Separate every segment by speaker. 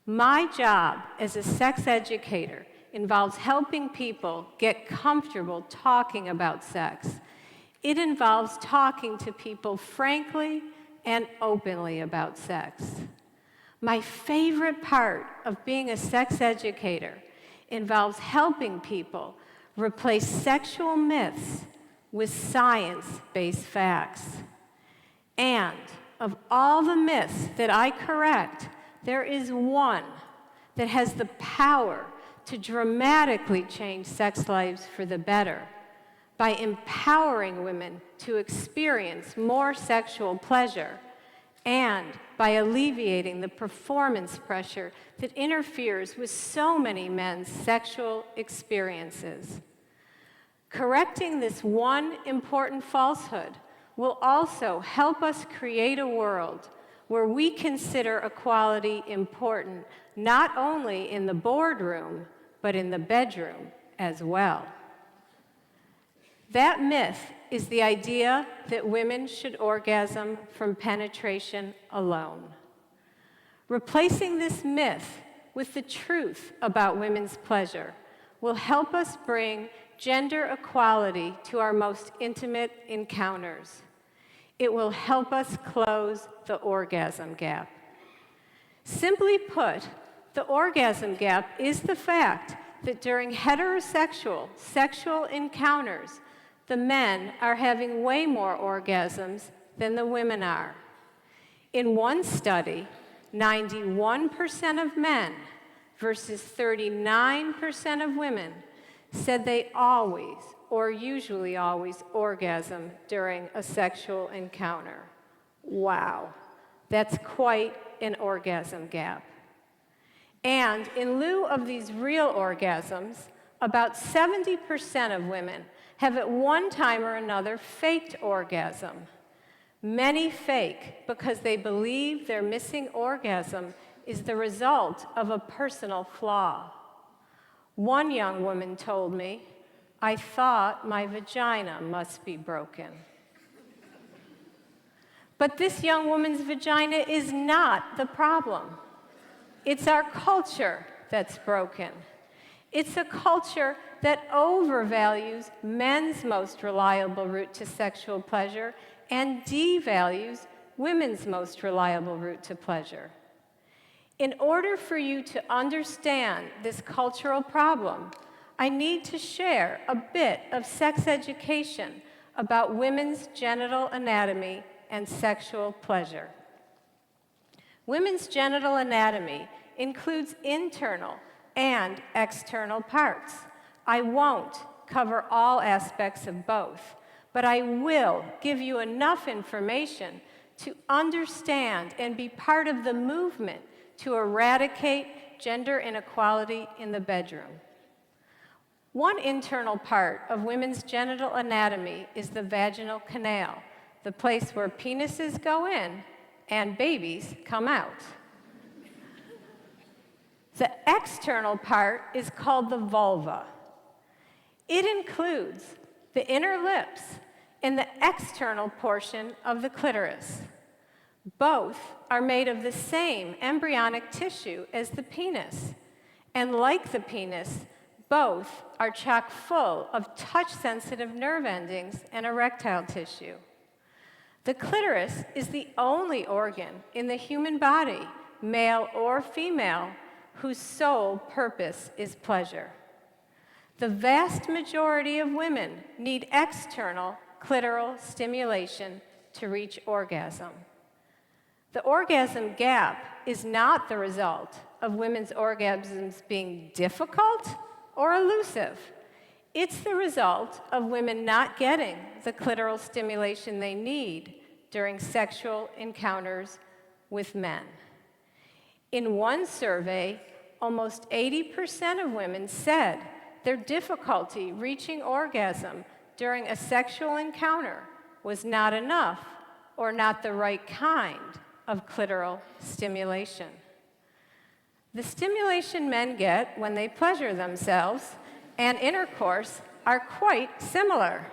Speaker 1: My job as a sex educator involves helping people get comfortable talking about sex. It involves talking to people frankly and openly about sex. My favorite part of being a sex educator involves helping people replace sexual myths with science-based facts. And of all the myths that I correct, there is one that has the power to dramatically change sex lives for the better by empowering women to experience more sexual pleasure and by alleviating the performance pressure that interferes with so many men's sexual experiences. Correcting this one important falsehood will also help us create a world where we consider equality important not only in the boardroom, but in the bedroom as well. That myth is the idea that women should orgasm from penetration alone. Replacing this myth with the truth about women's pleasure will help us bring gender equality to our most intimate encounters. It will help us close the orgasm gap. Simply put, the orgasm gap is the fact that during heterosexual sexual encounters, the men are having way more orgasms than the women are. In one study, 91% of men versus 39% of women said they always, or usually always, orgasm during a sexual encounter. Wow, that's quite an orgasm gap. And in lieu of these real orgasms, about 70% of women have at one time or another faked orgasm. Many fake because they believe their missing orgasm is the result of a personal flaw. One young woman told me, "I thought my vagina must be broken." But this young woman's vagina is not the problem. It's our culture that's broken. It's a culture that overvalues men's most reliable route to sexual pleasure and devalues women's most reliable route to pleasure. In order for you to understand this cultural problem, I need to share a bit of sex education about women's genital anatomy and sexual pleasure. Women's genital anatomy includes internal and external parts. I won't cover all aspects of both, but I will give you enough information to understand and be part of the movement to eradicate gender inequality in the bedroom. One internal part of women's genital anatomy is the vaginal canal, the place where penises go in and babies come out. The external part is called the vulva. It includes the inner lips and the external portion of the clitoris. Both are made of the same embryonic tissue as the penis, and like the penis, both are chock full of touch-sensitive nerve endings and erectile tissue. The clitoris is the only organ in the human body, male or female, whose sole purpose is pleasure. The vast majority of women need external clitoral stimulation to reach orgasm. The orgasm gap is not the result of women's orgasms being difficult or elusive. It's the result of women not getting the clitoral stimulation they need during sexual encounters with men. In one survey, almost 80% of women said their difficulty reaching orgasm during a sexual encounter was not enough or not the right kind of clitoral stimulation. The stimulation men get when they pleasure themselves and intercourse are quite similar,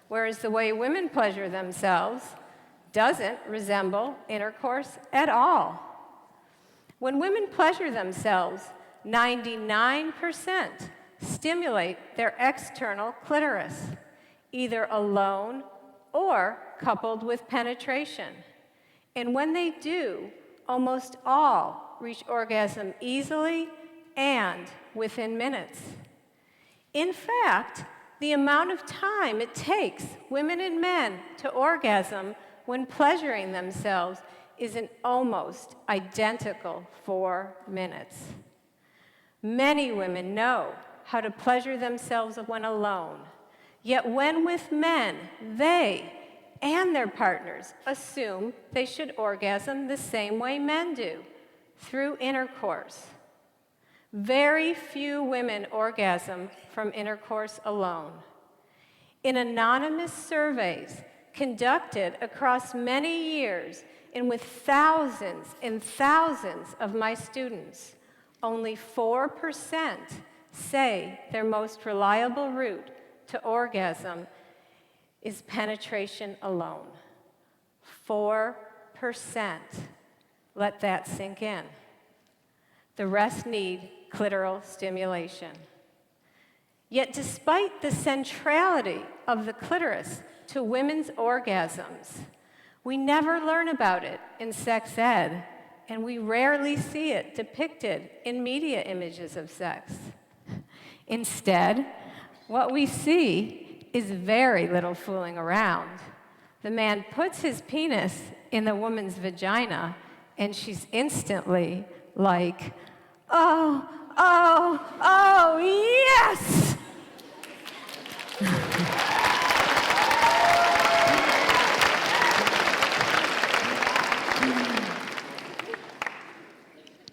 Speaker 1: whereas the way women pleasure themselves doesn't resemble intercourse at all. When women pleasure themselves, 99% stimulate their external clitoris, either alone or coupled with penetration. And when they do, almost all reach orgasm easily and within minutes. In fact, the amount of time it takes women and men to orgasm when pleasuring themselves is an almost identical 4 minutes. Many women know how to pleasure themselves when alone, yet when with men, they and their partners assume they should orgasm the same way men do, through intercourse. Very few women orgasm from intercourse alone. In anonymous surveys conducted across many years and with thousands and thousands of my students, only 4% say their most reliable route to orgasm is penetration alone. 4%. Let that sink in. The rest need clitoral stimulation. Yet despite the centrality of the clitoris to women's orgasms, we never learn about it in sex ed, and we rarely see it depicted in media images of sex. Instead, what we see is very little fooling around. The man puts his penis in the woman's vagina, and she's instantly like, oh, oh, oh, yes!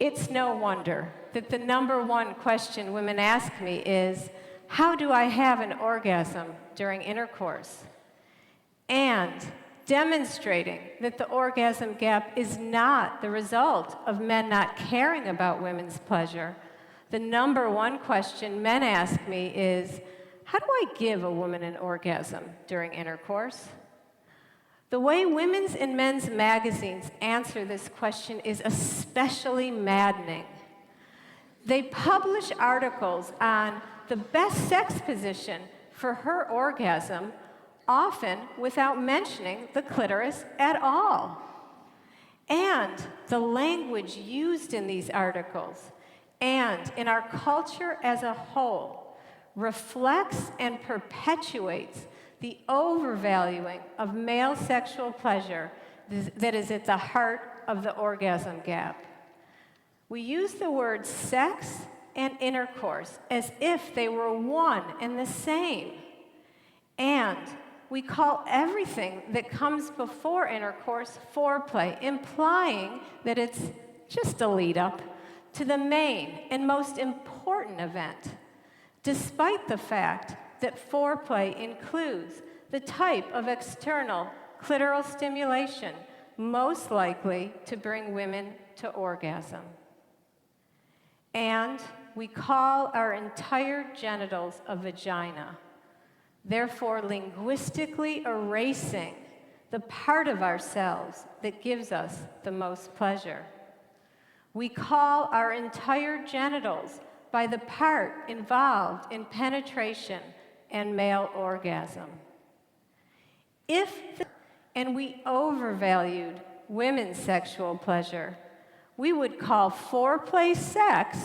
Speaker 1: It's no wonder that the number one question women ask me is, how do I have an orgasm during intercourse? And demonstrating that the orgasm gap is not the result of men not caring about women's pleasure, the number one question men ask me is, how do I give a woman an orgasm during intercourse? The way women's and men's magazines answer this question is especially maddening. They publish articles on the best sex position for her orgasm, often without mentioning the clitoris at all. And the language used in these articles and in our culture as a whole reflects and perpetuates the overvaluing of male sexual pleasure that is at the heart of the orgasm gap. We use the words sex and intercourse as if they were one and the same. And we call everything that comes before intercourse foreplay, implying that it's just a lead-up to the main and most important event, despite the fact that foreplay includes the type of external clitoral stimulation most likely to bring women to orgasm. And we call our entire genitals a vagina, therefore linguistically erasing the part of ourselves that gives us the most pleasure. We call our entire genitals by the part involved in penetration and male orgasm. And we overvalued women's sexual pleasure, we would call foreplay sex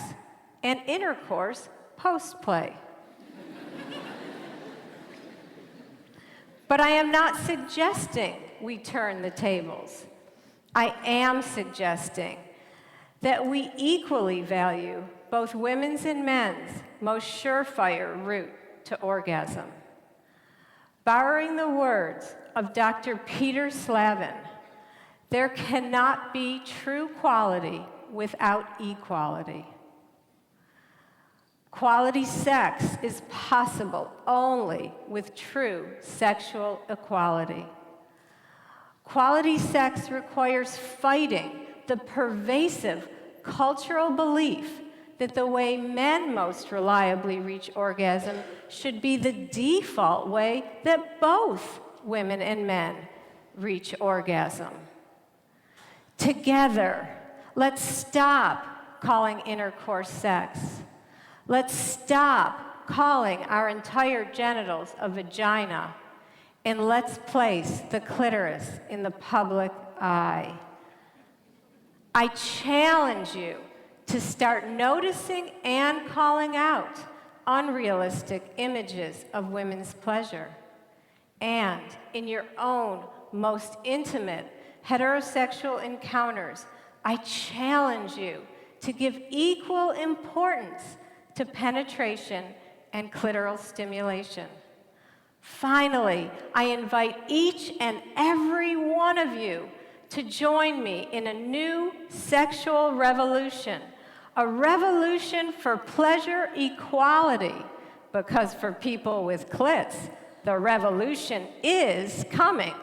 Speaker 1: and intercourse postplay. But I am not suggesting we turn the tables. I am suggesting that we equally value both women's and men's most surefire route to orgasm. Borrowing the words of Dr. Peter Slavin, there cannot be true quality without equality. Quality sex is possible only with true sexual equality. Quality sex requires fighting the pervasive cultural belief that the way men most reliably reach orgasm should be the default way that both women and men reach orgasm. Together, Let's stop calling intercourse sex. Let's stop calling our entire genitals a vagina. And let's place the clitoris in the public eye. I challenge you to start noticing and calling out unrealistic images of women's pleasure. And in your own most intimate heterosexual encounters, I challenge you to give equal importance to penetration and clitoral stimulation. Finally, I invite each and every one of you to join me in a new sexual revolution, a revolution for pleasure equality, because for people with clits, the revolution is coming.